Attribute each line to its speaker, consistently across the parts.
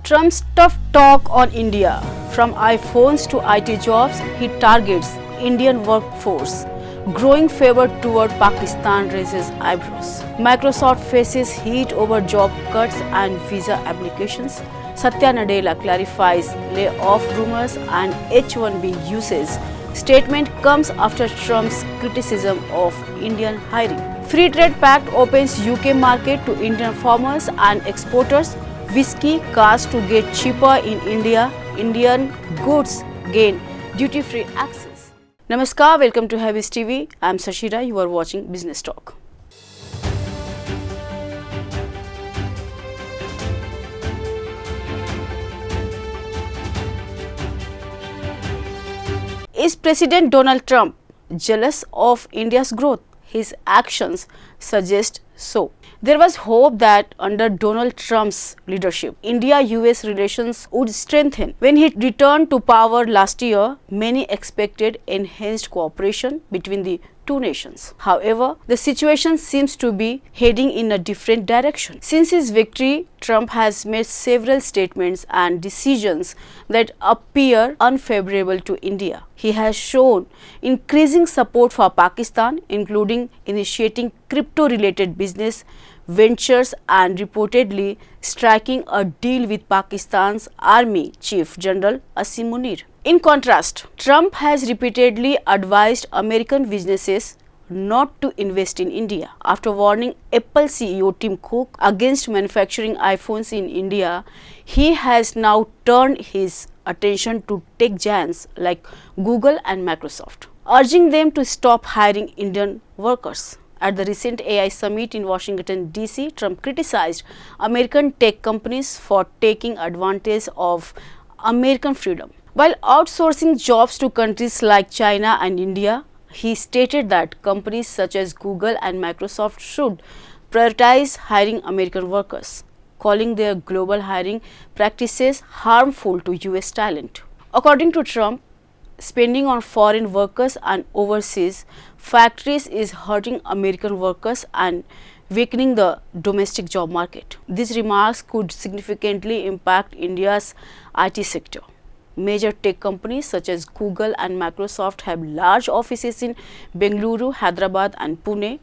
Speaker 1: Trump's tough talk on India. From iPhones to IT jobs, he targets Indian workforce. Growing favor toward Pakistan raises eyebrows. Microsoft faces heat over job cuts and visa applications. Satya Nadella clarifies layoff rumors and H-1B uses. Statement comes after Trump's criticism of Indian hiring. Free trade pact opens UK market to Indian farmers and exporters. Whiskey cars to get cheaper in India. Indian goods gain duty-free access. Namaskar, welcome to HyBiz TV. I am Sashira. You are watching Business Talk. Is President Donald Trump jealous of India's growth? His actions suggest so. There was hope that under Donald Trump's leadership, India-US relations would strengthen. When he returned to power last year, many expected enhanced cooperation between the two nations. However, the situation seems to be heading in a different direction. Since his victory, Trump has made several statements and decisions that appear unfavorable to India. He has shown increasing support for Pakistan, including initiating crypto-related business ventures and reportedly striking a deal with Pakistan's Army Chief General Asim Munir. In contrast, Trump has repeatedly advised American businesses not to invest in India. After warning Apple CEO Tim Cook against manufacturing iPhones in India, he has now turned his attention to tech giants like Google and Microsoft, urging them to stop hiring Indian workers. At the recent AI summit in Washington, D.C., Trump criticized American tech companies for taking advantage of American freedom. While outsourcing jobs to countries like China and India, he stated that companies such as Google and Microsoft should prioritize hiring American workers, calling their global hiring practices harmful to US talent. According to Trump, spending on foreign workers and overseas factories is hurting American workers and weakening the domestic job market. These remarks could significantly impact India's IT sector. Major tech companies such as Google and Microsoft have large offices in Bengaluru, Hyderabad and Pune,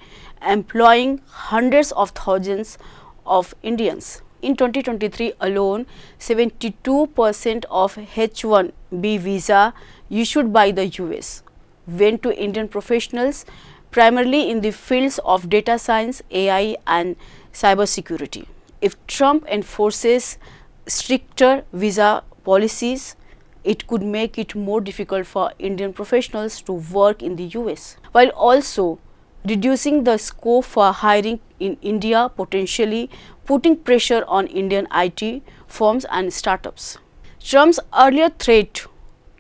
Speaker 1: employing hundreds of thousands of Indians. In 2023 alone, 72% of H-1B visa issued by the US went to Indian professionals, primarily in the fields of data science, AI and cybersecurity. If Trump enforces stricter visa policies, it could make it more difficult for Indian professionals to work in the US, while also reducing the scope for hiring in India, potentially putting pressure on Indian IT firms and startups. Trump's earlier threat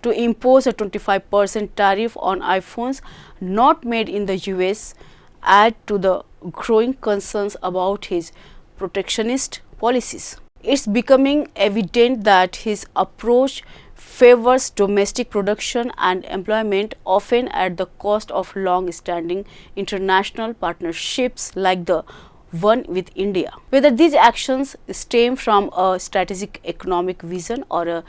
Speaker 1: to impose a 25% tariff on iPhones not made in the US add to the growing concerns about his protectionist policies. It's becoming evident that his approach favors domestic production and employment, often at the cost of long-standing international partnerships like the one with India. Whether these actions stem from a strategic economic vision or a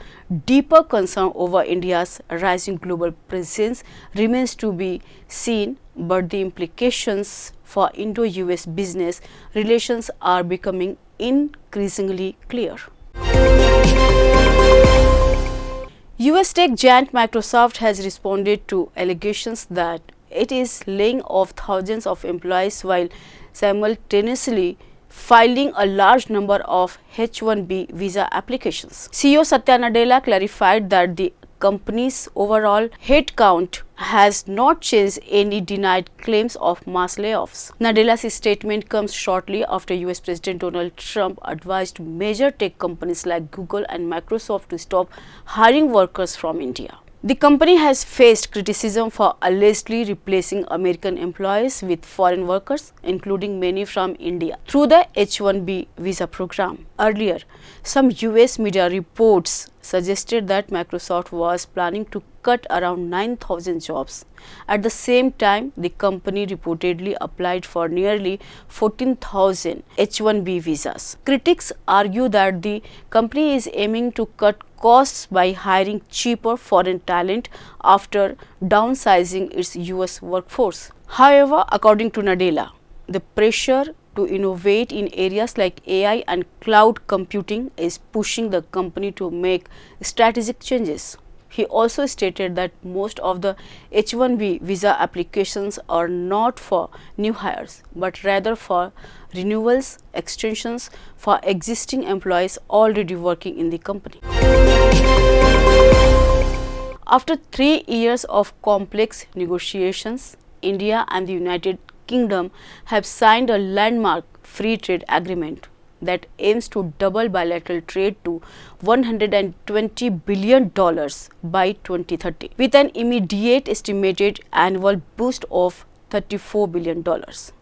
Speaker 1: deeper concern over India's rising global presence remains to be seen, but the implications for Indo-US business relations are becoming increasingly clear. US tech giant Microsoft has responded to allegations that it is laying off thousands of employees while simultaneously filing a large number of H-1B visa applications. CEO Satya Nadella clarified that the company's overall headcount has not changed, any denied claims of mass layoffs. Nadella's statement comes shortly after US President Donald Trump advised major tech companies like Google and Microsoft to stop hiring workers from India. The company has faced criticism for allegedly replacing American employees with foreign workers, including many from India, through the H-1B visa program. Earlier, some US media reports suggested that Microsoft was planning to cut around 9,000 jobs. At the same time, the company reportedly applied for nearly 14,000 H-1B visas. Critics argue that the company is aiming to cut costs by hiring cheaper foreign talent after downsizing its US workforce. However, according to Nadella, the pressure to innovate in areas like AI and cloud computing is pushing the company to make strategic changes. He also stated that most of the H-1B visa applications are not for new hires, but rather for renewals, extensions for existing employees already working in the company. After 3 years of complex negotiations, India and the United Kingdom have signed a landmark free trade agreement that aims to double bilateral trade to $120 billion by 2030, with an immediate estimated annual boost of $34 billion.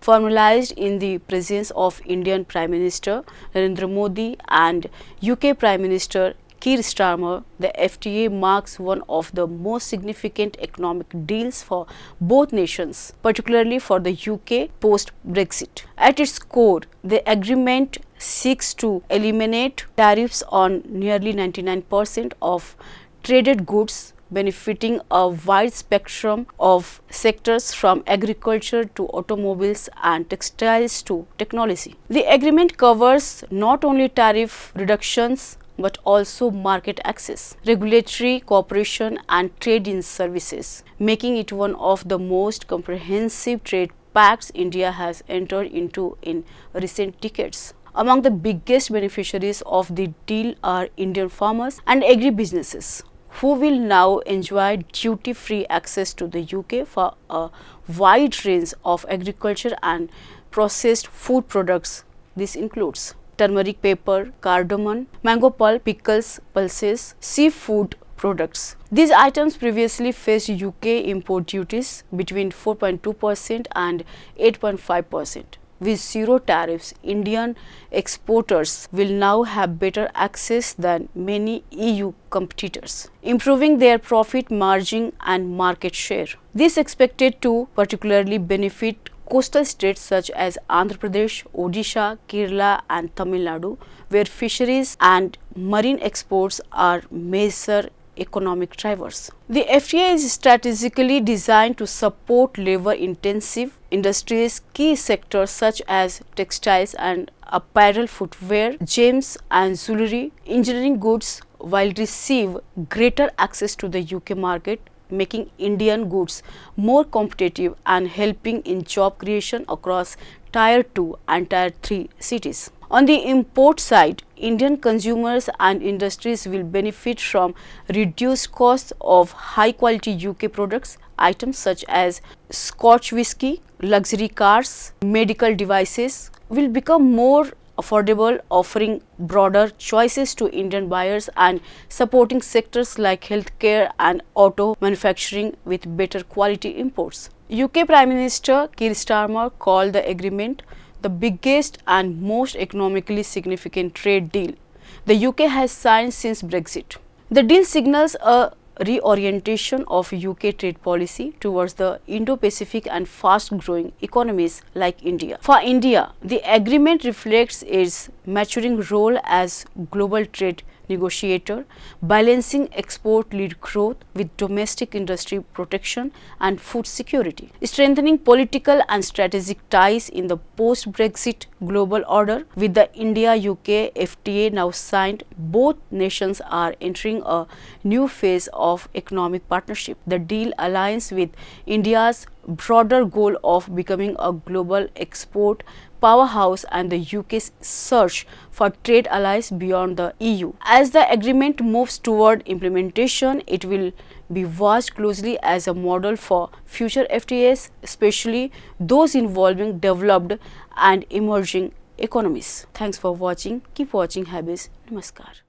Speaker 1: Formalized in the presence of Indian Prime Minister Narendra Modi and UK Prime Minister Keir Starmer, the FTA marks one of the most significant economic deals for both nations, particularly for the UK post-Brexit. At its core, the agreement seeks to eliminate tariffs on nearly 99% of traded goods, benefiting a wide spectrum of sectors from agriculture to automobiles and textiles to technology. The agreement covers not only tariff reductions but also market access, regulatory cooperation and trade in services, making it one of the most comprehensive trade pacts India has entered into in recent decades. Among the biggest beneficiaries of the deal are Indian farmers and agri-businesses, who will now enjoy duty-free access to the UK for a wide range of agriculture and processed food products. This includes turmeric pepper, cardamom, mango pulp, pickles, pulses, seafood products. These items previously faced UK import duties between 4.2% and 8.5%. With zero tariffs, Indian exporters will now have better access than many EU competitors, improving their profit margin and market share. This is expected to particularly benefit coastal states such as Andhra Pradesh, Odisha, Kerala and Tamil Nadu, where fisheries and marine exports are major economic drivers. The FTA is strategically designed to support labor-intensive industries, key sectors such as textiles and apparel, footwear, gems and jewelry, engineering goods, while receive greater access to the UK market, making Indian goods more competitive and helping in job creation across Tier 2 and Tier 3 cities. On the import side, Indian consumers and industries will benefit from reduced costs of high-quality UK products. Items such as Scotch whisky, luxury cars, medical devices will become more affordable, offering broader choices to Indian buyers and supporting sectors like healthcare and auto manufacturing with better quality imports. UK Prime Minister Keir Starmer called the agreement the biggest and most economically significant trade deal the UK has signed since Brexit. The deal signals a reorientation of UK trade policy towards the Indo-Pacific and fast-growing economies like India. For India, the agreement reflects its maturing role as global trade negotiator, balancing export-led growth with domestic industry protection and food security, strengthening political and strategic ties in the post-Brexit global order. With the India-UK FTA now signed, both nations are entering a new phase of economic partnership. The deal aligns with India's broader goal of becoming a global export powerhouse and the UK's search for trade allies beyond the EU. As the agreement moves toward implementation, it will be watched closely as a model for future FTAs, especially those involving developed and emerging economies. Thanks for watching. Keep watching HyBiz. Namaskar.